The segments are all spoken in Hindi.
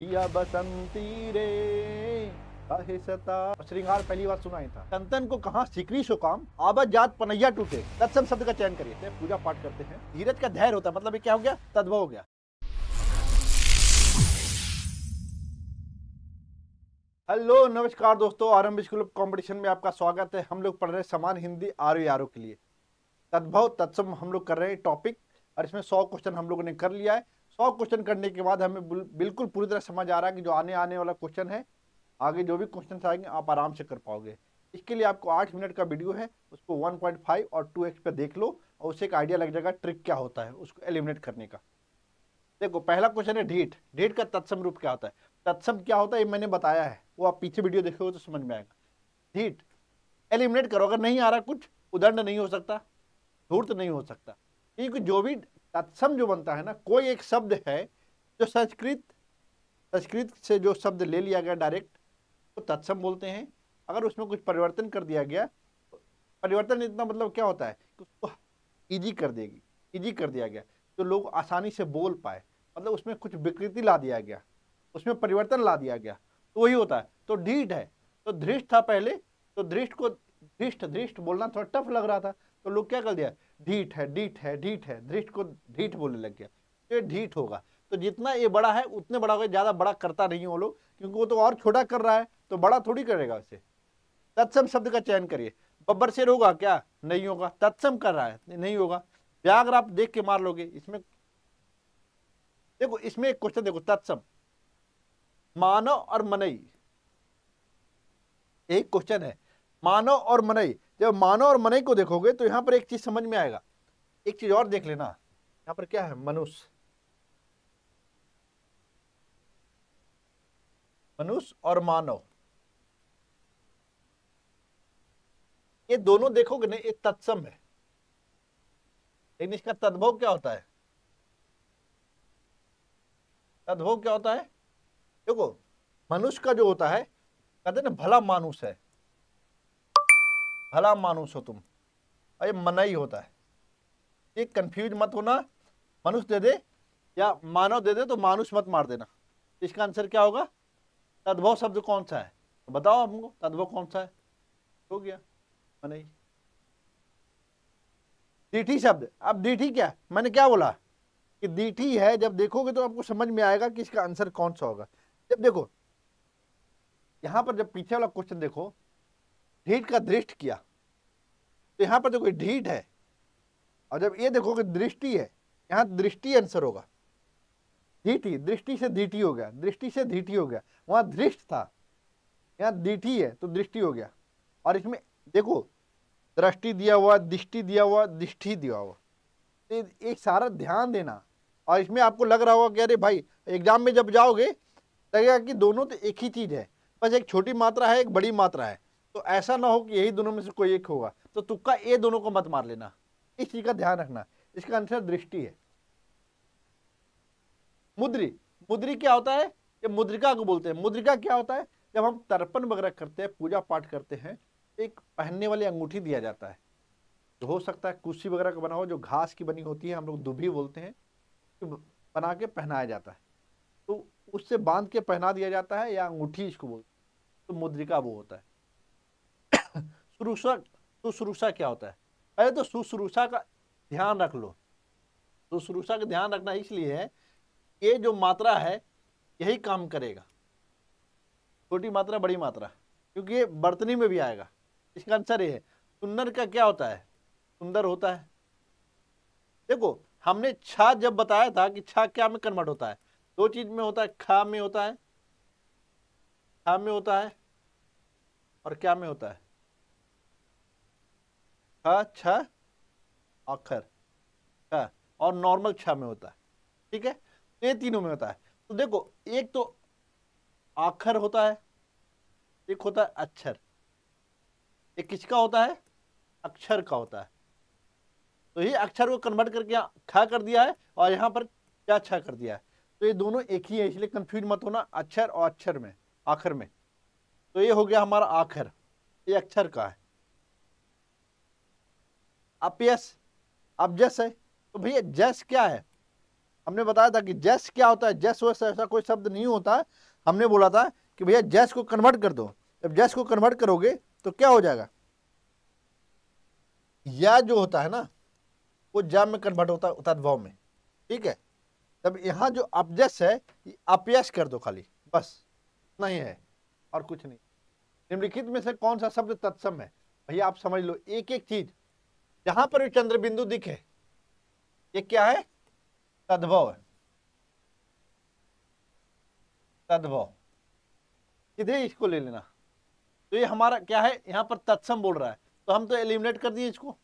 या बसंती रे काहे सता श्रृंगार पहली बार सुना ही था। संतन को कहा सिकरी सो काम आबद जात पनैया टूटे। तत्सम शब्द का चयन करिए। पूजा पाठ करते हैं। धीरज का धैर्य होता है, मतलब ये क्या हो गया, तद्भव हो गया। हेलो नमस्कार दोस्तों, आरंभ स्कूल कंपटीशन में आपका स्वागत है। हम लोग पढ़ रहे हैं समान हिंदी आरो के लिए तद्भव तत्सम हम लोग कर रहे हैं टॉपिक, और इसमें 100 क्वेश्चन हम लोगों ने कर लिया है। 100 क्वेश्चन करने के बाद हमें बिल्कुल पूरी तरह समझ आ रहा है कि जो आने वाला क्वेश्चन है, आगे जो भी क्वेश्चन आएंगे आप आराम से कर पाओगे। इसके लिए आपको 8 मिनट का वीडियो है, उसको 1.5 और 2x पे देख लो और उससे एक आइडिया लग जाएगा ट्रिक क्या होता है उसको एलिमिनेट करने का। देखो पहला क्वेश्चन है ढीठ। ढीठ का तत्सम रूप क्या होता है? तत्सम क्या होता है ये मैंने बताया है, वो आप पीछे वीडियो देखोगे तो समझ में आएगा। ढीठ एलिमिनेट करो, अगर नहीं आ रहा कुछ, उदंड नहीं हो सकता, धूर्त नहीं हो सकता, क्योंकि जो भी तत्सम जो बनता है ना, कोई एक शब्द है जो संस्कृत से जो शब्द ले लिया गया डायरेक्ट, तो तत्सम बोलते हैं। अगर उसमें कुछ परिवर्तन कर दिया गया, तो परिवर्तन इतना मतलब क्या होता है कि उसको इजी कर देगी, इजी कर दिया गया तो लोग आसानी से बोल पाए, मतलब उसमें कुछ विकृति ला दिया गया, उसमें परिवर्तन ला दिया गया, तो वही होता है। तो ढीठ है, तो धृष्ट था पहले, तो धृष्ट को धृष्ट बोलना थोड़ा टफ लग रहा था, तो लोग क्या कर दिया, ढीठ है ढीठ है ढीठ है, धृष्ट को ढीठ बोलने लग गया, तो ये ढीठ होगा। तो जितना ये बड़ा है उतने बड़ा होगा, ज्यादा बड़ा करता नहीं वो लोग, क्योंकि वो तो और छोटा कर रहा है, तो बड़ा थोड़ी करेगा उसे। तत्सम शब्द का चयन करिए। बब्बर शेर होगा क्या? नहीं होगा, तत्सम कर रहा है, नहीं होगा। व्याघ्र आप देख के मार लोगे। इसमें देखो, इसमें एक क्वेश्चन देखो, तत्सम मानव और मनई, एक क्वेश्चन है मानव और मनई। जब मानव और मनई को देखोगे तो यहां पर एक चीज समझ में आएगा। एक चीज और देख लेना, यहां पर क्या है, मनुष्य, मनुष्य और मानव, ये दोनों देखोगे ना, ये तत्सम है, लेकिन इसका तद्भव क्या होता है? तद्भव क्या होता है? देखो मनुष्य का जो होता है, कहते ना भला मानुष है, भला मानुष हो तुम, और ये मनई होता है। ये कंफ्यूज मत होना, मनुष्य दे दे या मानव दे दे तो मानुष मत मार देना। इसका आंसर क्या होगा? तद्भव शब्द कौन सा है, तो बताओ हमको, तद्भव कौन सा है? हो गया मनई। दीठी शब्द, अब दीठी क्या, मैंने क्या बोला कि दीठी है, जब देखोगे तो आपको समझ में आएगा कि इसका आंसर कौन सा होगा। जब देखो यहां पर, जब पीछे वाला क्वेश्चन देखो, ढीठ का दृष्ट किया, तो यहां पर देखो ढीठ है, और जब ये देखोगे दृष्टि है, यहां दृष्टि आंसर होगा। दीठी, दृष्टि से दीठी हो गया, दृष्टि से दीठी हो गया, वहां दृष्ट था, यहां दीठी है तो दृष्टि हो गया। और इसमें देखो दृष्टि दिया हुआ, दृष्टि दिया हुआ, दृष्टि दिया हुआ, तो एक सारा ध्यान देना। और इसमें आपको लग रहा होगा कि अरे भाई एग्जाम में जब जाओगे लगेगा कि दोनों तो एक ही चीज है, बस एक छोटी मात्रा है एक बड़ी मात्रा है, तो ऐसा ना हो कि यही दोनों में से कोई एक होगा, तो तुक्का ये दोनों को मत मार लेना, इस चीज का ध्यान रखना। इसका आंसर दृष्टि है। मुद्री, मुद्री क्या होता है? ये मुद्रिका को बोलते हैं। मुद्रिका क्या होता है? जब हम तर्पण वगैरह करते हैं, पूजा पाठ करते हैं, एक पहनने वाली अंगूठी दिया जाता है, जो हो सकता है कुर्सी वगैरह का बना हो, जो घास की बनी होती है, हम लोग दुभी बोलते हैं, तो बना के पहनाया जाता है, तो उससे बांध के पहना दिया जाता है, या अंगूठी इसको बोलते हैं, तो मुद्रिका वो होता है। शुश्रूषा, शुश्रूषा क्या होता है? पहले तो शुश्रूषा का ध्यान रख लो। शुश्रूषा का ध्यान रखना इसलिए है, ये जो मात्रा है यही काम करेगा, छोटी मात्रा बड़ी मात्रा, क्योंकि ये बर्तनी में भी आएगा। इसका आंसर ये है। सुंदर का क्या होता है? सुंदर होता है। देखो हमने छा जब बताया था कि छा क्या में कन्वर्ट होता है, दो चीज में होता है, खा में होता है, खा में होता है, और क्या में होता है, ख छ अक्षर छ, और नॉर्मल छ में होता है। ठीक है, ये तीनों में होता है। तो देखो एक तो आखर होता है, एक होता है अक्षर, एक किसका होता है? अक्षर का होता है। तो ये अक्षर को कन्वर्ट करके यहाँ खा कर दिया है, और यहाँ पर क्या छा कर दिया है, तो ये दोनों एक ही है, इसलिए कंफ्यूज मत होना अक्षर और अक्षर में, आखिर में। तो ये हो गया हमारा आखिर, ये अक्षर का है। अपयस, अब जस है, तो भैया जस क्या है? हमने बताया था कि जैस क्या होता है, जैस वैसा ऐसा कोई शब्द नहीं होता है। हमने बोला था कि भैया जैस को कन्वर्ट कर दो। जब जैस को कन्वर्ट करोगे तो क्या हो जाएगा, या जो होता है ना वो जा में कन्वर्ट होता है तद्भव में। ठीक है, तब यहाँ जो अपजस है ये अपयश कर दो खाली, बस नहीं है और कुछ नहीं। निम्नलिखित में से कौन सा शब्द तत्सम है? भैया आप समझ लो एक एक चीज, जहां पर भी चंद्र बिंदु दिखे ये क्या है, तद्भव है। तद्भव सीधे इसको ले लेना, तो ये हमारा क्या है, यहाँ पर तत्सम बोल रहा है तो हम तो एलिमिनेट कर दिए इसको।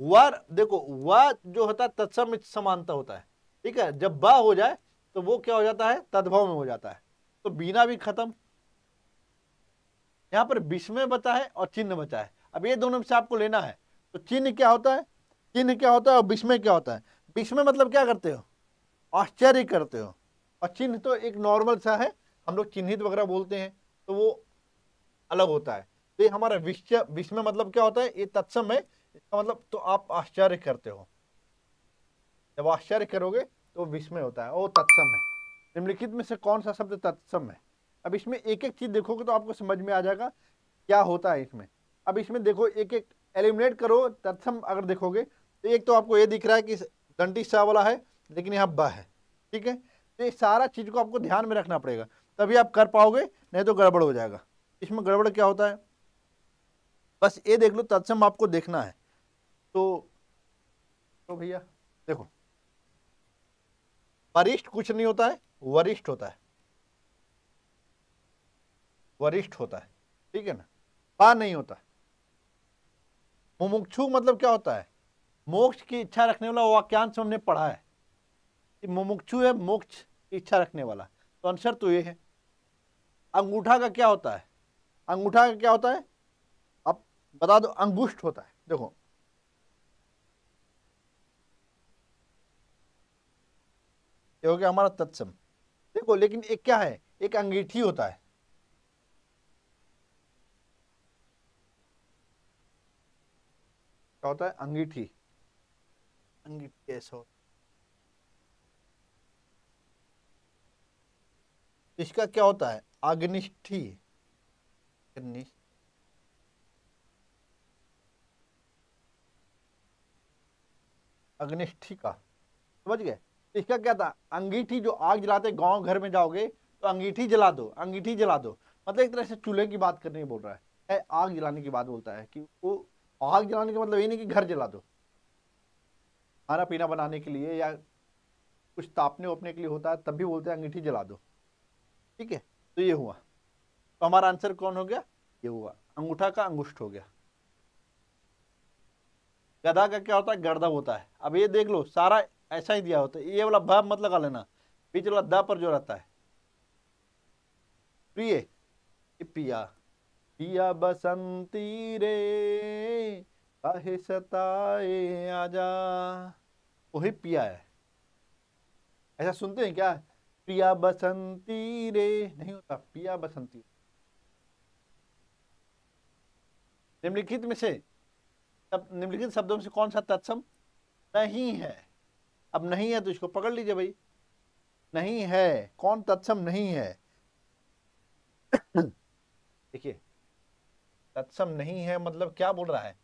वर देखो, वह जो होता है तत्सम समानता होता है। ठीक है, जब बा हो जाए तो वो क्या हो जाता है, तद्भव में हो जाता है। तो बीना भी खत्म, यहाँ पर विस्मय बचा है और चिन्ह बचा है। अब ये दोनों में से आपको लेना है, तो चिन्ह क्या होता है, चिन्ह क्या होता है और विस्मय क्या होता है। विस्मय मतलब क्या करते हो, आश्चर्य करते हो, और चिन्ह तो एक नॉर्मल सा है, हम लोग चिन्हित वगैरह बोलते हैं तो वो अलग होता है। तो ये हमारा विस्मय मतलब क्या होता है, ये तत्सम है, इसका मतलब तो आप आश्चर्य करते हो। जब आश्चर्य करोगे तो विस्मय होता है, वो तत्सम है। निम्नलिखित में से कौन सा शब्द तत्सम है? अब इसमें एक एक चीज देखोगे तो आपको समझ में आ जाएगा क्या होता है इसमें। अब इसमें देखो एक एक एलिमिनेट करो तत्सम, अगर देखोगे तो एक तो आपको ये दिख रहा है कि दंती सा वाला है लेकिन यहाँ ब है। ठीक है, तो ये सारा चीज को आपको ध्यान में रखना पड़ेगा तभी आप कर पाओगे, नहीं तो गड़बड़ हो जाएगा। इसमें गड़बड़ क्या होता है, बस ये देख लो, तत्सम आपको देखना है। तो भैया देखो, वरिष्ठ कुछ नहीं होता है, वरिष्ठ होता है, वरिष्ठ होता है। ठीक है ना, पा नहीं होता। मुमुक्षु मतलब क्या होता है, मोक्ष की इच्छा रखने वाला। वाक्यांश हमने पढ़ा है कि मुमुक्षु है मोक्ष की इच्छा रखने वाला, तो आंसर तो ये है। अंगूठा का क्या होता है, अंगूठा का क्या होता है, अब बता दो। अंगुष्ठ होता है, देखो ये हो गया हमारा तत्सम। देखो लेकिन एक क्या है, एक अंगीठी होता है। क्या होता है, अंगीठी। अंगीठी ऐसा होता है। इसका क्या होता है, अग्निष्ठी। अग्निष्ठी का समझ गए। तो इसका क्या था, अंगीठी जो आग जलाते, गांव घर में जाओगे तो अंगीठी जला दो, अंगीठी जला दो, मतलब एक तरह से चूल्हे की बात करने की बोल रहा है, आग जलाने की बात बोलता है कि वो आग जलाने का मतलब ये नहीं कि घर जला दो, खाना पीना बनाने के लिए या कुछ तापने उपने के लिए होता है तब भी बोलते हैं अंगीठी जला दो। ठीक है, तो ये हुआ, तो हमारा आंसर कौन हो गया, ये हुआ, अंगूठा का अंगुष्ठ हो गया। गधा का क्या होता है, गर्दभ होता है। अब ये देख लो सारा ऐसा ही दिया होता है, ये वाला भ मत लगा लेना, बीच वाला द पर जो रहता है। प्रिय, ये पिया, पिया बसंती रे काहे सताए आजा, वही पिया है। ऐसा सुनते हैं क्या, पिया बसंती रे, नहीं होता, पिया बसंती। निम्नलिखित में से तब निम्नलिखित शब्दों में से कौन सा तत्सम नहीं है? अब नहीं है तो इसको पकड़ लीजिए भाई, नहीं है, कौन तत्सम नहीं है। देखिए, तत्सम नहीं है मतलब क्या बोल रहा है,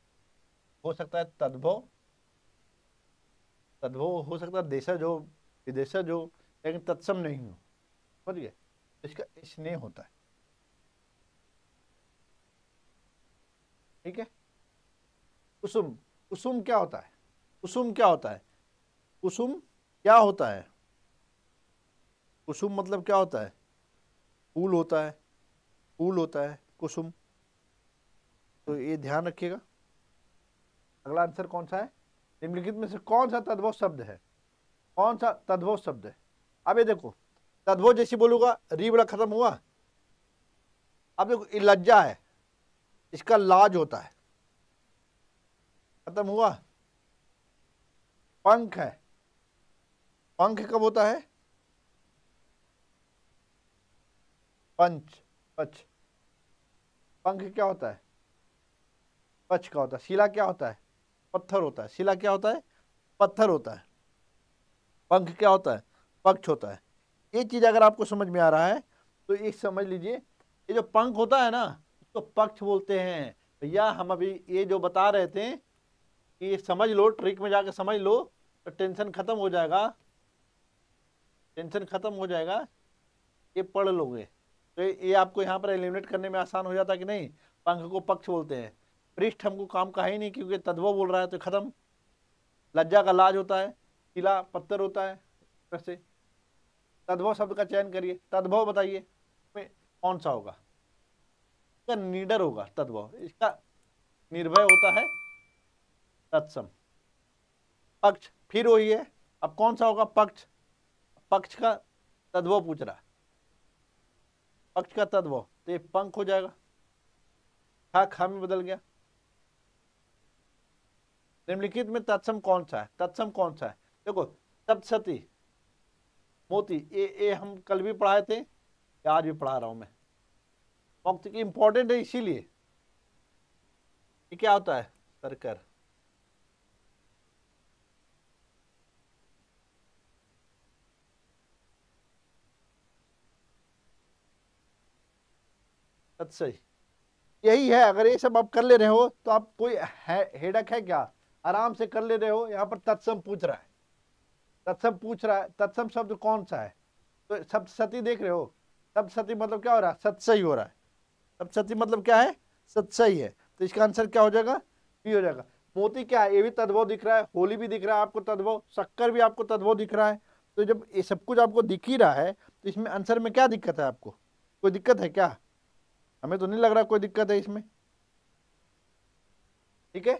हो सकता है तद्भव, तद्भव हो सकता है देशज हो, विदेशज हो, लेकिन तत्सम नहीं हो। समझिए, इसका स्नेह होता है। ठीक है, कुसुम, कुसुम क्या होता है, कुसुम क्या होता है, कुसुम क्या होता है, कुसुम मतलब क्या होता है, फूल होता है, फूल होता है कुसुम। तो ये ध्यान रखिएगा। अगला आंसर कौन सा है, निम्नलिखित में से कौन सा तद्भव शब्द है, कौन सा तद्भव शब्द है। अब ये देखो, तद्भव जैसी बोलूंगा री बड़ा खत्म हुआ। अब देखो, ये लज्जा है, इसका लाज होता है, खत्म हुआ। पंख है, पंख कब होता है, पंच, पच, पंख क्या होता है, पच का होता है। शिला क्या होता है, पत्थर होता है। शिला क्या होता है, पत्थर होता है। पंख क्या होता है? पक्ष होता है। ये चीज अगर आपको समझ में आ रहा है तो ये समझ लीजिए, ये जो पंख होता है ना तो पक्ष बोलते हैं। भैया हम अभी ये जो बता रहे थे कि समझ लो, ट्रिक में जाके समझ लो तो टेंशन खत्म हो जाएगा, टेंशन खत्म हो जाएगा। ये पढ़ लोगे तो ये आपको यहाँ पर एलिमिनेट करने में आसान हो जाता है कि नहीं। पंख को पक्ष बोलते हैं। पृष्ठ हमको काम का है ही नहीं क्योंकि तद्भव बोल रहा है तो खत्म। लज्जा का लाज होता है, किला पत्थर होता है। वैसे तद्भव शब्द का चयन करिए, तद्भव बताइए में कौन सा होगा? इसका निडर होगा तद्भव, इसका निर्भय होता है तत्सम। पक्ष फिर वही है, अब कौन सा होगा? पक्ष। पक्ष का तद्भव पूछ रहा है, पक्ष का तद्भव तो ये पंख हो जाएगा। खा खा में बदल गया। निम्नलिखित में तत्सम कौन सा है? तत्सम कौन सा है? देखो, सप्तशती, मोती, ये हम कल भी पढ़ाए थे, आज भी पढ़ा रहा हूं मैं। पंक्ति की इंपॉर्टेंट है इसीलिए। ये क्या होता है? सरकर। सही, यही है। अगर ये सब आप कर ले रहे हो तो आप कोई हेडक है क्या? आराम से कर ले रहे हो। यहाँ पर तत्सम पूछ रहा है, तत्सम पूछ रहा है। तत्सम शब्द कौन सा है? तो सप्तशती देख रहे हो, सप्तशती मतलब क्या हो रहा है? सत्सई हो रहा है। सप्तशती मतलब क्या है? सत्सई है। तो इसका आंसर क्या हो जाएगा? बी हो जाएगा। मोती क्या है? ये भी तद्भव दिख रहा है, होली भी दिख रहा है आपको तद्भव, शक्कर भी आपको तद्भव दिख रहा है। तो जब ये सब कुछ आपको दिख ही रहा है तो इसमें आंसर में क्या दिक्कत है? आपको कोई दिक्कत है क्या? हमें तो नहीं लग रहा कोई दिक्कत है इसमें। ठीक है,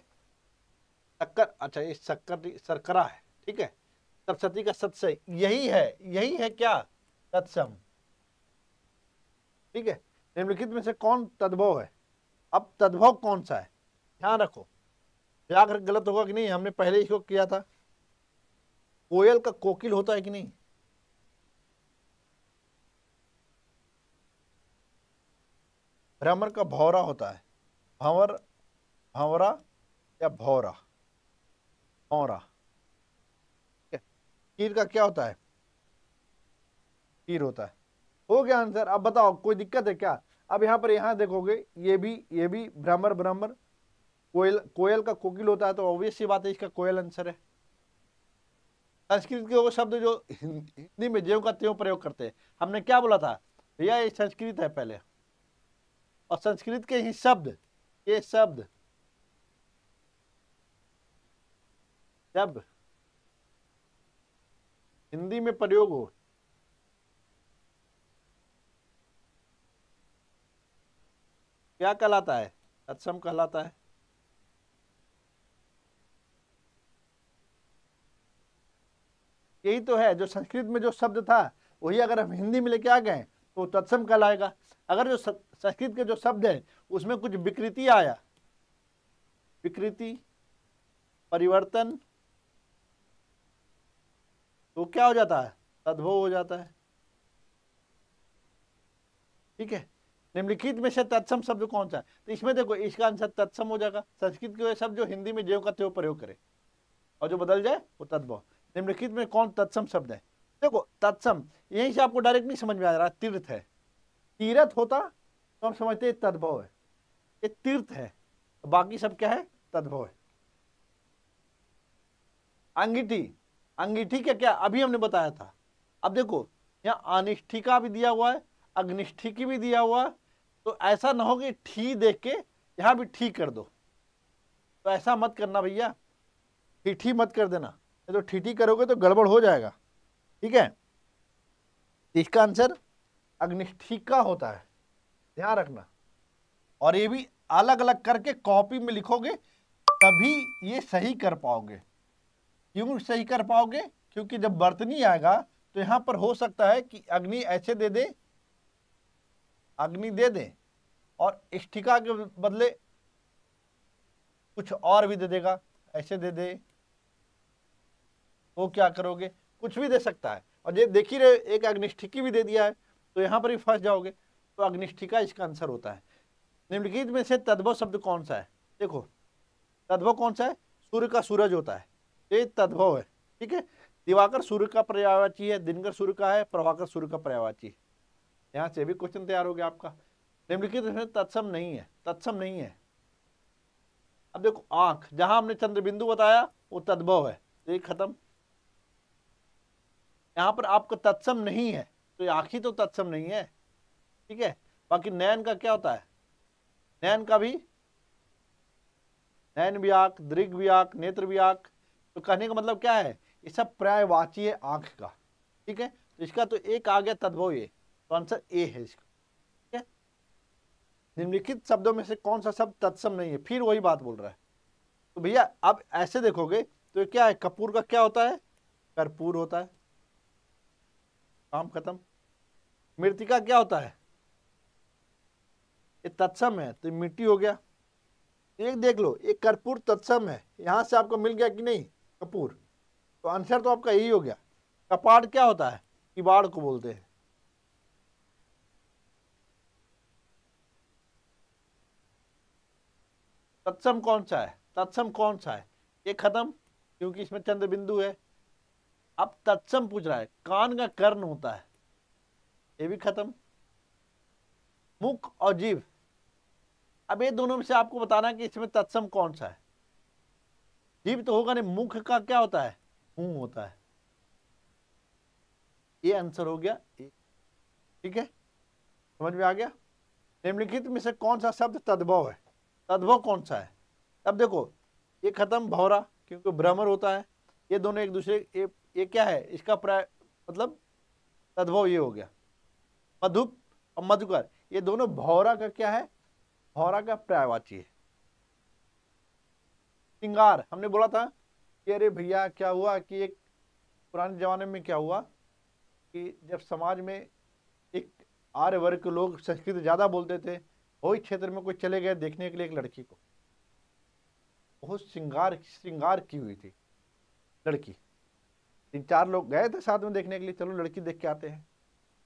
शक्कर, अच्छा ये शक्कर शर्करा है, ठीक है। सरस्वती का सत्सई यही है, यही है क्या? तत्सम। ठीक है, निम्नलिखित में से कौन तद्भव है? अब तद्भव कौन सा है ध्यान रखो, व्याकरण गलत होगा कि नहीं, हमने पहले इसको किया था। कोयल का कोकिल होता है कि नहीं? भ्रमर का भौरा होता है। भंवर, भंवरा या भौरा, भौरा। कीर का क्या होता है? कीर होता है। हो गया आंसर। अब बताओ कोई दिक्कत है क्या? अब यहाँ पर यहाँ देखोगे, ये भी भ्रमर, भ्रमर, कोयल, कोयल का कोकिल होता है तो ऑब्वियस सी बात है इसका कोयल आंसर है। संस्कृत के वो शब्द जो हिंदी में ज्यों का त्यों प्रयोग करते हैं, हमने क्या बोला था भैया? ये संस्कृत है पहले, और संस्कृत के ही शब्द, ये शब्द जब हिंदी में प्रयोग हो क्या कहलाता है? तत्सम कहलाता है। यही तो है, जो संस्कृत में जो शब्द था वही अगर हम हिंदी में लेके आ गए तो तत्सम कहलाएगा। अगर जो संस्कृत के जो शब्द है उसमें कुछ विकृति आया, विकृति, परिवर्तन, तो क्या हो जाता है? तद्भव हो जाता है। ठीक है, निम्नलिखित में से तत्सम शब्द कौन सा है? तो इसमें देखो, इसका आंसर तत्सम हो जाएगा। संस्कृत के शब्द जो हिंदी में ज्यों का त्यों प्रयोग करे और जो बदल जाए वो तद्भव। निम्नलिखित में कौन तत्सम शब्द है? देखो तत्सम, यहीं से आपको डायरेक्ट नहीं समझ में आ रहा। तीर्थ है, तीर्थ होता तो हम समझते हैं तद्भव है, ये तीर्थ है, तो बाकी सब क्या है? तद्भव है। अंगीठी, अंगीठी क्या क्या अभी हमने बताया था। अब देखो यहाँ अनिष्ठिका भी दिया हुआ है, अग्निष्ठिकी भी दिया हुआ है, तो ऐसा ना हो कि ठी देख के यहाँ भी ठीक कर दो, तो ऐसा मत करना भैया, ठीठी मत कर देना, नहीं तो ठीठी करोगे तो गड़बड़ हो जाएगा। ठीक है, इसका आंसर अग्निष्ठिका होता है, ध्यान रखना। और ये भी अलग अलग करके कॉपी में लिखोगे तभी ये सही कर पाओगे। क्यों सही कर पाओगे? क्योंकि जब वर्तनी आएगा तो यहां पर हो सकता है कि अग्नि ऐसे दे दे, अग्नि दे दे, और इष्टिका के बदले कुछ और भी दे देगा, ऐसे दे दे, तो क्या करोगे? कुछ भी दे सकता है। और ये देख ही रहे, एक अग्निष्ठिकी भी दे दिया है, तो यहां पर भी फंस जाओगे। तो अग्निष्ठिका इसका आंसर होता है। निम्नलिखित में से तद्भव शब्द कौन सा है? देखो तद्भव कौन सा है? सूर्य का सूरज होता है, ये तद्भव है। ठीक है, दिवाकर सूर्य का पर्यायवाची है, दिनकर सूर्य का है, प्रभाकर सूर्य का पर्यायवाची है। यहाँ से भी क्वेश्चन तैयार हो गया आपका। निम्नलिखित इसमें तत्सम नहीं है, तत्सम नहीं है। अब देखो आंख, जहां हमने चंद्र बिंदु बताया वो तद्भव है, तो ये खत्म। यहां पर आपका तत्सम नहीं है तो ये आंख ही तो तत्सम नहीं है, ठीक है। बाकी नयन का क्या होता है, नयन का भी नयन व्याक, दृग व्याक, नेत्र व्याक, तो कहने का मतलब क्या है, ये सब पर्यायवाची है आंख का, ठीक है। तो इसका तो एक आ गया तद्भव, ये तो आंसर ए है इसका, ठीक है। निम्नलिखित शब्दों में से कौन सा शब्द तत्सम नहीं है, फिर वही बात बोल रहा है। तो भैया अब ऐसे देखोगे तो ये क्या है, कपूर का क्या होता है, कर्पूर होता है, काम खत्म। मृतिका क्या होता है, ये तत्सम है तो मिट्टी हो गया। एक देख लो, एक कर्पूर तत्सम है, यहां से आपको मिल गया कि नहीं कपूर, तो आंसर तो आपका यही हो गया। कपाट क्या होता है, किवाड़ को बोलते हैं। तत्सम कौन सा है, तत्सम कौन सा है, ये खत्म क्योंकि इसमें चंद्र बिंदु है। अब तत्सम पूछ रहा है, कान का कर्ण होता है, ये भी खत्म। मुख और जीभ, अब ये दोनों में से आपको बताना है कि इसमें तत्सम कौन सा है। जीभ तो होगा नहीं, मुख का क्या होता है, मुंह होता है, ये आंसर हो गया, ठीक है, समझ में आ गया। निम्नलिखित में से कौन सा शब्द तद्भव है, तद्भव कौन सा है। अब देखो ये खत्म भौरा, क्योंकि भ्रमर होता है, ये दोनों एक दूसरे, ये क्या है, इसका प्राय मतलब तद्भव ये हो गया। मधुप और मधुकर, ये दोनों भौरा का क्या है, भौरा का पर्यायवाची है। श्रृंगार, हमने बोला था कि अरे भैया क्या हुआ कि एक पुराने जमाने में क्या हुआ कि जब समाज में एक आर्य वर्ग के लोग संस्कृत ज्यादा बोलते थे, वही क्षेत्र में कोई चले गए देखने के लिए एक लड़की को, बहुत श्रृंगार की हुई थी लड़की, 3-4 लोग गए थे साथ में देखने के लिए, चलो लड़की देख के आते हैं,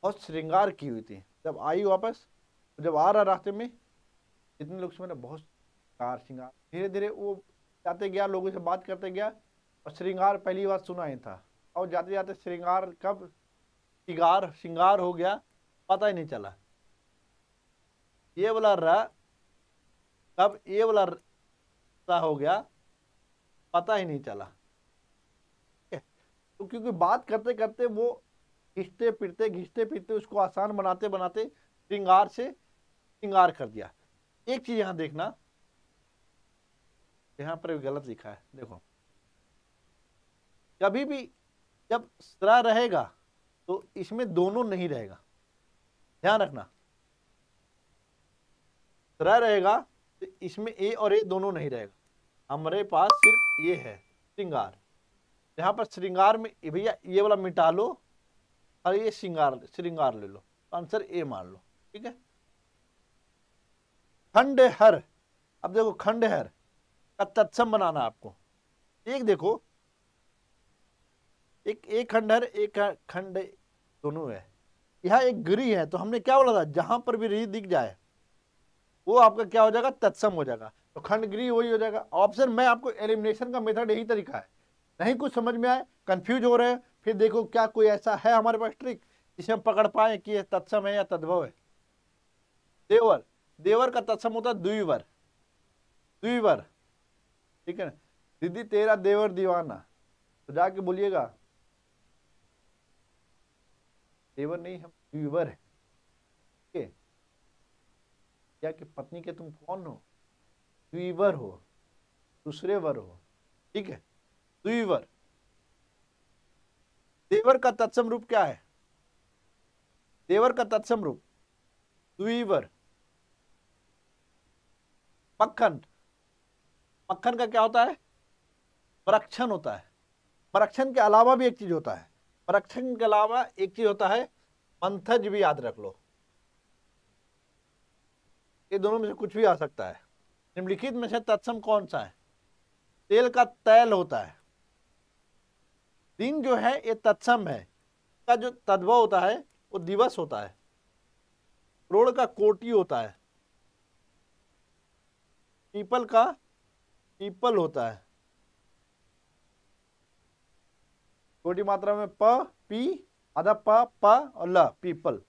बहुत श्रृंगार की हुई थी। जब आई वापस, जब आ रहा रास्ते में, जितने लोग से मैंने बहुत श्रृंगार, धीरे धीरे वो जाते गया, लोगों से बात करते गया, और श्रृंगार पहली बार सुना ही था, और जाते जाते श्रृंगार कब श्रृंगार हो गया पता ही नहीं चला। ये वाला र कब ये वाला सा हो गया पता ही नहीं चला, तो क्योंकि बात करते करते वो घिसते फिरते उसको आसान बनाते बनाते श्रृंगार से श्रृंगार कर दिया। एक चीज यहां देखना, यहां पर भी गलत लिखा है, देखो कभी भी जब स्रा रहेगा तो इसमें दोनों नहीं रहेगा, ध्यान रखना, स्रा रहेगा तो इसमें ए और ए दोनों नहीं रहेगा, हमारे पास सिर्फ ये है श्रृंगार। यहाँ पर श्रृंगार में भैया ये वाला मिटा लो और ये श्रृंगार ले लो, आंसर ए मान लो, ठीक है। खंडहर, अब देखो खंडहर का तत्सम बनाना आपको, एक देखो एक खंडहर एक खंड दोनों है, यहाँ एक गिरी है, तो हमने क्या बोला था, जहां पर भी री दिख जाए वो आपका क्या हो जाएगा, तत्सम हो जाएगा, तो खंडगिरी वही हो जाएगा ऑप्शन। मैं आपको एलिमिनेशन का मेथड यही तरीका है, नहीं कुछ समझ में आए, कंफ्यूज हो रहे हैं, फिर देखो क्या कोई ऐसा है हमारे पास ट्रिक जिसे हम पकड़ पाए कि ये तत्सम है या तद्भव है। देवर, देवर का तत्सम होता है द्विवर, द्विवर, ठीक है ना। दीदी तेरा देवर दीवाना, तो जाके बोलिएगा देवर नहीं हम द्विवर है, ठीक है, क्या कि पत्नी के तुम कौन हो, द्विवर हो, दूसरे वर हो, ठीक है, द्विवर। देवर का तत्सम रूप क्या है, देवर का तत्सम रूप द्विवर। मक्खन, मक्खन का क्या होता है, मरक्षण होता है। मरक्षण के अलावा भी एक चीज होता है, मरक्षण के अलावा एक चीज होता है मंथज, भी याद रख लो, ये दोनों में से कुछ भी आ सकता है। निम्नलिखित में से तत्सम कौन सा है, तेल का तैल होता है। दिन जो है ये तत्सम है, का जो तद्भव होता है वो दिवस होता है। करोड़ का कोटि होता है, पीपल का पीपल होता है, छोटी मात्रा में प, पी, आधा प और ल, पीपल।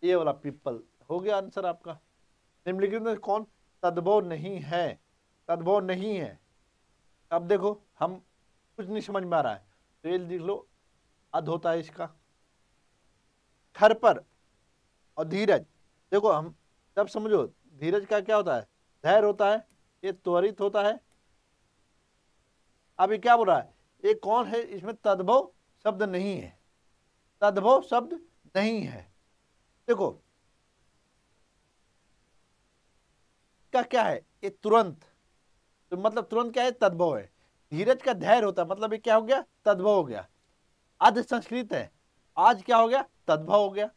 ये वाला पीपल हो गया आंसर आपका। निम्नलिखित में कौन तद्भव नहीं है? तद्भव नहीं है। अब देखो हम कुछ नहीं समझ में आ रहा है तो ये लिख लो, अध होता है इसका। खर पर और धीरज, देखो हम जब समझो धीरज का क्या होता है? धैर्य होता है, ये त्वरित होता है। अभी क्या बोल रहा है? ये कौन है? इसमें तद्भव शब्द नहीं है, तद्भव शब्द नहीं है। देखो क्या है? ये तुरंत, तो मतलब तुरंत क्या है? तद्भव है। धीरज का धैर्य होता है, मतलब ये क्या हो गया? तद्भव हो गया। आध संस्कृत है, आज क्या हो गया? तद्भव हो गया।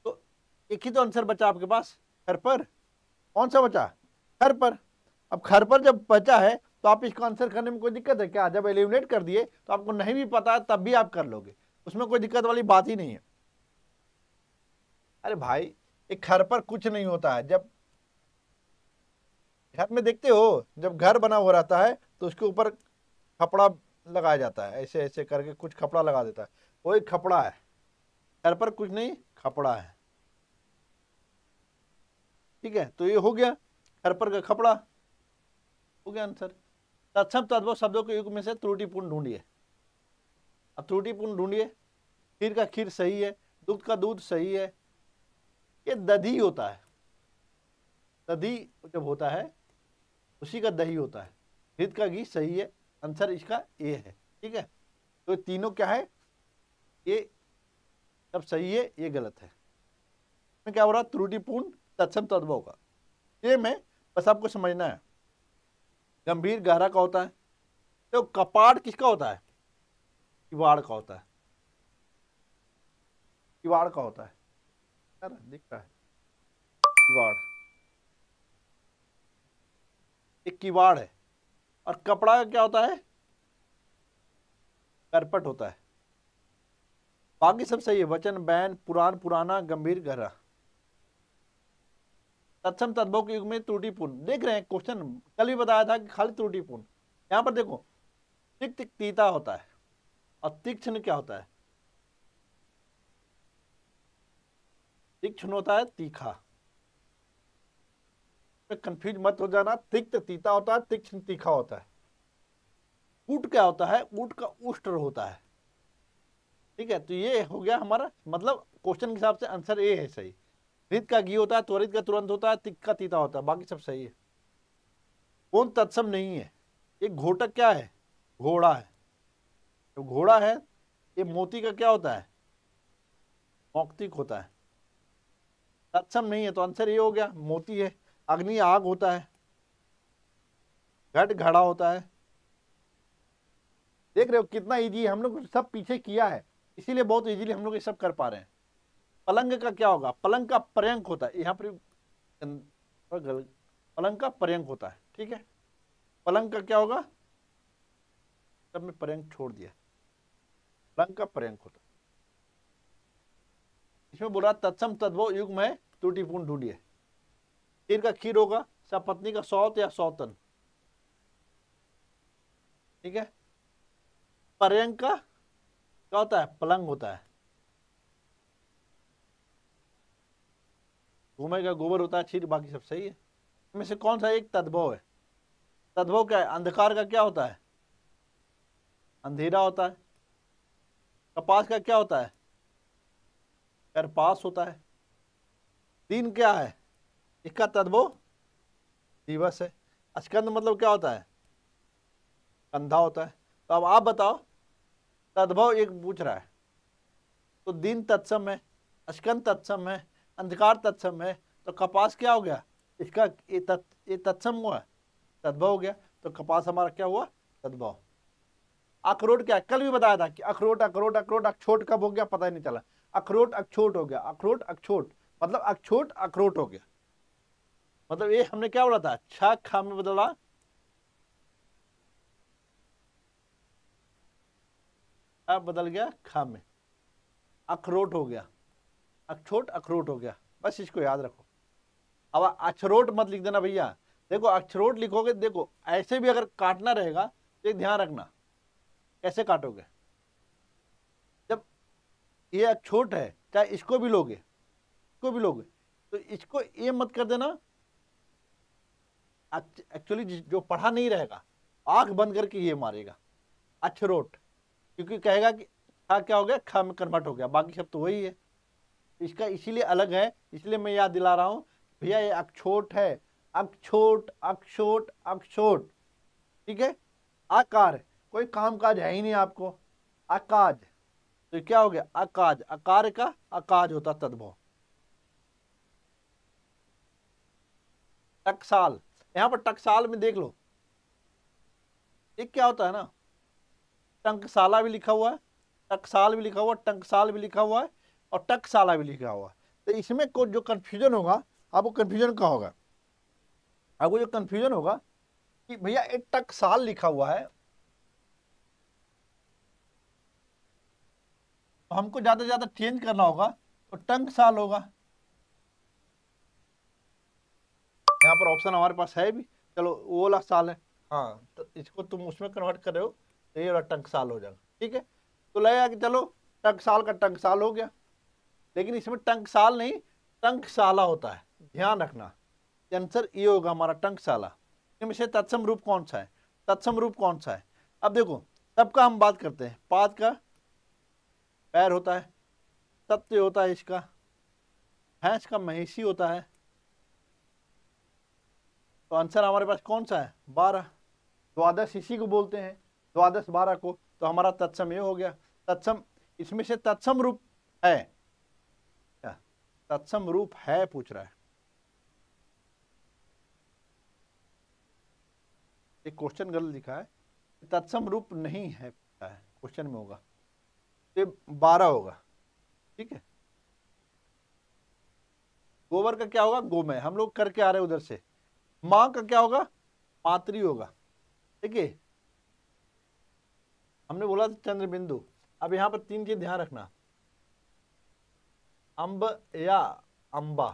तो एक ही तो आंसर बचा आपके पास, खर पर। कौन सा बचा? खर पर। अब खर पर जब बचा है तो आप इसको आंसर करने में कोई दिक्कत है क्या? जब एलिमिनेट कर दिए तो आपको नहीं भी पता है तब भी आप कर लोगे, उसमें कोई दिक्कत वाली बात ही नहीं है। अरे भाई एक खर पर कुछ नहीं होता है। जब घर में देखते हो, जब घर बना हुआ रहता है तो उसके ऊपर खपड़ा लगाया जाता है, ऐसे ऐसे करके कुछ खपड़ा लगा देता है, वही खपड़ा है। घर पर कुछ नहीं, खपड़ा है। ठीक है, तो ये हो गया घर पर का खपड़ा, हो गया आंसर। तत्सम तद्भव शब्दों के युग में से त्रुटिपूर्ण ढूंढिए। अब त्रुटिपूर्ण ढूंढिए। खीर का खीर सही है, दूध का दूध सही है, ये दधी होता है। दधी जब होता है उसी का दही होता है। घृत का घी सही है, आंसर इसका ए है। ठीक है, तो तीनों क्या है? ये सब सही है, ये गलत है। इसमें क्या हो रहा है? त्रुटिपूर्ण तत्सम तद्भव का। ये में बस आपको समझना है। गंभीर गहरा का होता है, तो कपाड़ किसका होता है? किवाड़ का होता है। किवाड़ का होता है, दिख रहा है किवाड़, एक किवाड़ है। और कपड़ा का क्या होता है? करपट होता है। बाकी सब सही है, वचन, बैन, पुराण, पुराना, गंभीर, गहरा। तत्सम तद्भव के युग में त्रुटिपूर्ण, देख रहे हैं क्वेश्चन कल भी बताया था कि खाली त्रुटिपूर्ण। यहां पर देखो तिक्त तीता होता है और तीक्ष्ण क्या होता है? तीक्ष्ण होता है तीखा। कंफ्यूज मत हो जाना, तिक्त तीता होता है, तीक्ष्ण तीखा होता है। ऊट क्या होता है? ऊट का उष्ट्र होता है। ठीक है, तो ये हो गया हमारा, मतलब क्वेश्चन के हिसाब से आंसर ए है सही। घृत का घी होता है, त्वरित का तुरंत होता है, तिक्त का तीता होता है, बाकी सब सही है। कौन तत्सम नहीं है? ये घोटक क्या है? घोड़ा है। तो घोड़ा है, ये मोती का क्या होता है? मौक्तिक होता है। तत्सम नहीं है तो आंसर ये हो गया, मोती है। अग्नि आग होता है, घट घड़ा होता है। देख रहे हो कितना इजी है, हम लोग सब पीछे किया है इसीलिए बहुत इजीली हम लोग ये सब कर पा रहे हैं। पलंग का क्या होगा? पलंग का पर्यंक होता है, यहाँ पर पलंग का पर्यंक होता है। ठीक है, पलंग का क्या होगा? सब में पर्यंक छोड़ दिया, पलंग का पर्यंक होता है। इसमें बोला तत्सम तद्भव युग में त्रुटिपूर्ण ढूंढिए। खीर का खीर होगा, सपत्नी का सौत या सौतन। ठीक है, पर्यंक का क्या होता है? पलंग होता है। घूमे का गोबर होता है, क्षीर, बाकी सब सही है। इनमें से कौन सा एक तद्भव है? तद्भव क्या है? अंधकार का क्या होता है? अंधेरा होता है। कपास का क्या होता है? करपास होता है। दिन क्या है? इसका तद्भव दिवस है। स्कंद मतलब क्या होता है? कंधा होता है। तो अब आप बताओ, तद्भव एक पूछ रहा है तो दिन तत्सम है, स्कंद तत्सम है, अंधकार तत्सम है, तो कपास क्या हो गया? इसका ये तत्सम हुआ, तद्भव हो गया, तो कपास हमारा क्या हुआ? तद्भव। अखरोट क्या है? कल भी बताया था कि अखरोट अखरोट अखरोट अखछोट कब हो गया पता ही नहीं चला। अखरोट अखछोट हो गया, अखरोट अखछोट मतलब अखछोट अखरोट हो गया। मतलब ये हमने क्या बोला था? छा खा में बदला, अब बदल गया खा में, अखरोट हो गया, अखछोट अखरोट हो गया। बस इसको याद रखो। अब अखरोट मत लिख देना भैया। देखो अखरोट लिखोगे, देखो ऐसे भी अगर काटना रहेगा तो एक ध्यान रखना, कैसे काटोगे? जब ये अक्षोट है, चाहे इसको भी लोगे, इसको भी लोगे, तो इसको ये मत कर देना। एक्चुअली जो पढ़ा नहीं रहेगा आंख बंद करके ये मारेगा अक्षरोट, क्योंकि कहेगा कि खा क्या हो गया, खा में कन्वर्ट हो गया, बाकी सब तो वही है। इसका इसीलिए अलग है, इसलिए मैं याद दिला रहा हूं भैया ये अक्षोट है, अक्षोट अक्षोट अक्षोट, ठीक है। आकार, कोई काम काज है ही नहीं आपको, अकाज, तो क्या हो गया अकाज, आकार का अकाज होता तद्भव। टकसाल, यहां पर टकसाल में देख लो ये क्या होता है ना, टंकसाला भी लिखा हुआ है, टकसाल भी लिखा हुआ है, टंकसाल भी लिखा हुआ है और टकसाला भी लिखा हुआ है। तो इसमें को जो कंफ्यूजन होगा, आपको कंफ्यूजन का होगा, आपको जो कंफ्यूजन होगा कि भैया एक टकसाल लिखा हुआ है, तो हमको ज्यादा से ज्यादा चेंज करना होगा तो टंकसाल होगा। यहाँ पर ऑप्शन हमारे पास है भी, चलो वो वाला साल है, हाँ तो इसको तुम उसमें कन्वर्ट कर रहे हो तो ये वाला टंकसाल हो जाएगा, ठीक है। तो लगेगा कि चलो टंकसाल का टंकसाल हो गया, लेकिन इसमें टंकसाल नहीं टंकसाला होता है, ध्यान रखना। आंसर ये होगा हमारा टंकसाला। इनमें से तत्सम रूप कौन सा है, तत्सम रूप कौन सा है? अब देखो सबका हम बात करते हैं, पाद का पैर होता है, सत्य होता है इसका, भैंस का महिषी होता है, तो आंसर हमारे पास कौन सा है 12। द्वादश इसी को बोलते हैं, द्वादश 12 को, तो हमारा तत्सम ये हो गया। तत्सम, इसमें से तत्सम रूप है क्या, तत्सम रूप है पूछ रहा है, एक क्वेश्चन गलत लिखा है, तत्सम रूप नहीं है क्वेश्चन में होगा, ये 12 होगा, ठीक है। गोबर का क्या होगा गोमय, हम लोग करके आ रहे हैं उधर से। मां का क्या होगा मातृ होगा, ठीक है। हमने बोला था चंद्र बिंदु। अब यहां पर 3 चीज ध्यान रखना, अंब या अंबा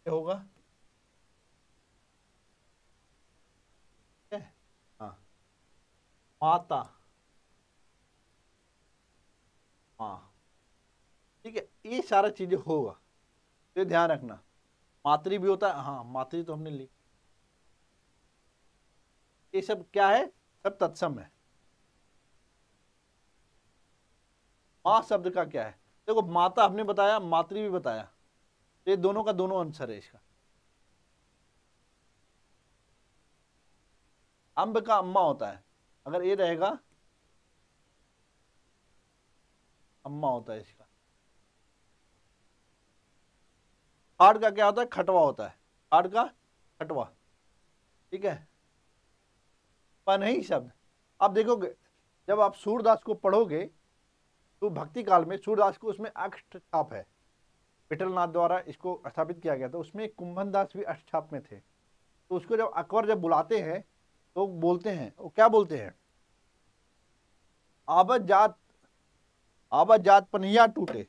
क्या होगा, हाँ माता, हाँ ठीक है, ये सारा चीजें होगा, तो ध्यान रखना। मातृ भी होता है, हाँ मातृ तो हमने ली, ये सब क्या है, सब तत्सम है। मां शब्द का क्या है, देखो माता हमने बताया, मातृ भी बताया, ये दोनों का दोनों आंसर है इसका। अंब का अम्मा होता है, अगर ये रहेगा अम्मा होता है इसका। खाड़ का क्या होता है खटवा होता है, खाड़ का खटवा, ठीक है। पनही शब्द, आप देखोगे जब आप सूरदास को पढ़ोगे तो भक्ति काल में सूरदास को उसमें अष्टछाप है, विठलनाथ द्वारा इसको स्थापित किया गया था, उसमें कुंभन दास भी अष्टछाप में थे। तो उसको जब अकबर जब बुलाते हैं तो बोलते हैं, वो क्या बोलते हैं, आबद जात पनहिया टूटे,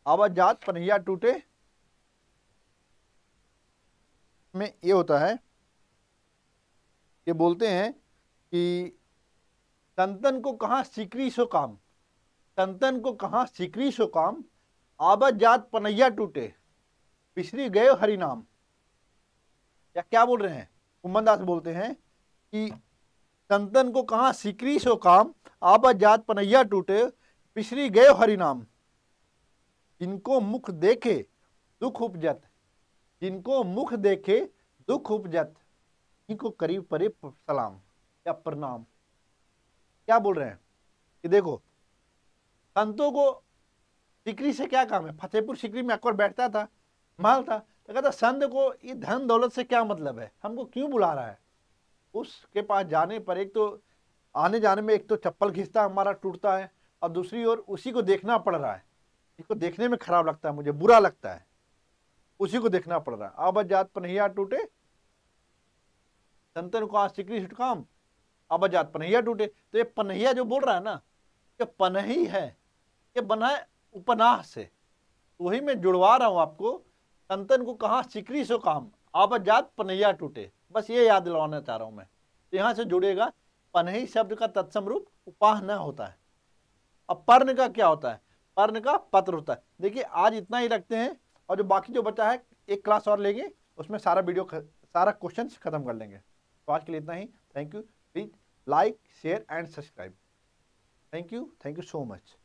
आबद जात पनहिया टूटे में ये होता है, ये बोलते हैं कि संतन को कहाँ सिकरी सो काम, संतन को कहाँ सिकरी सो काम, आबद जात पनहिया टूटे बिसरी गए हरि नाम। या क्या बोल रहे हैं, कुंभन दास बोलते हैं कि संतन को कहाँ सिकरी सो काम, आबद जात पनहिया टूटे बिसरी गए हरि नाम। जिनको मुख देखे दुख उपजत, जिनको मुख देखे दुख उपजत, इनको करीब परे सलाम या प्रणाम। क्या बोल रहे हैं कि देखो संतों को सिकरी से क्या काम है, फतेहपुर सिकरी में अकबर बैठता था, महल था, तो कहता संत को ये धन दौलत से क्या मतलब है, हमको क्यों बुला रहा है। उसके पास जाने पर एक तो आने जाने में एक तो चप्पल घिसता हमारा टूटता है, और दूसरी ओर उसी को देखना पड़ रहा है, इसको देखने में खराब लगता है, मुझे बुरा लगता है, उसी को देखना पड़ रहा है। आबद जात पनहिया टूटे, संतन को आज सिकरी काम, आबद जात पनहिया टूटे। तो ये पनहिया जो बोल रहा है ना, ये पनही है, ये बना है उपनाह से, वही मैं जुड़वा रहा हूं आपको। संतन को कहा सिकरी सो काम, आबद जात पनहिया टूटे, बस ये याद दिलवाना चाह रहा हूं मैं। तो यहाँ से जुड़ेगा पनही शब्द का तत्सम रूप उपाह न होता है। अब पर्ण का क्या होता है? पर्ण का पत्र होता है। देखिए आज इतना ही रखते हैं, और जो बाकी जो बचा है एक क्लास और लेंगे, उसमें सारा सारा क्वेश्चन खत्म कर लेंगे। तो आज के लिए इतना ही। Thank you. Please like, share and subscribe. Thank you so much.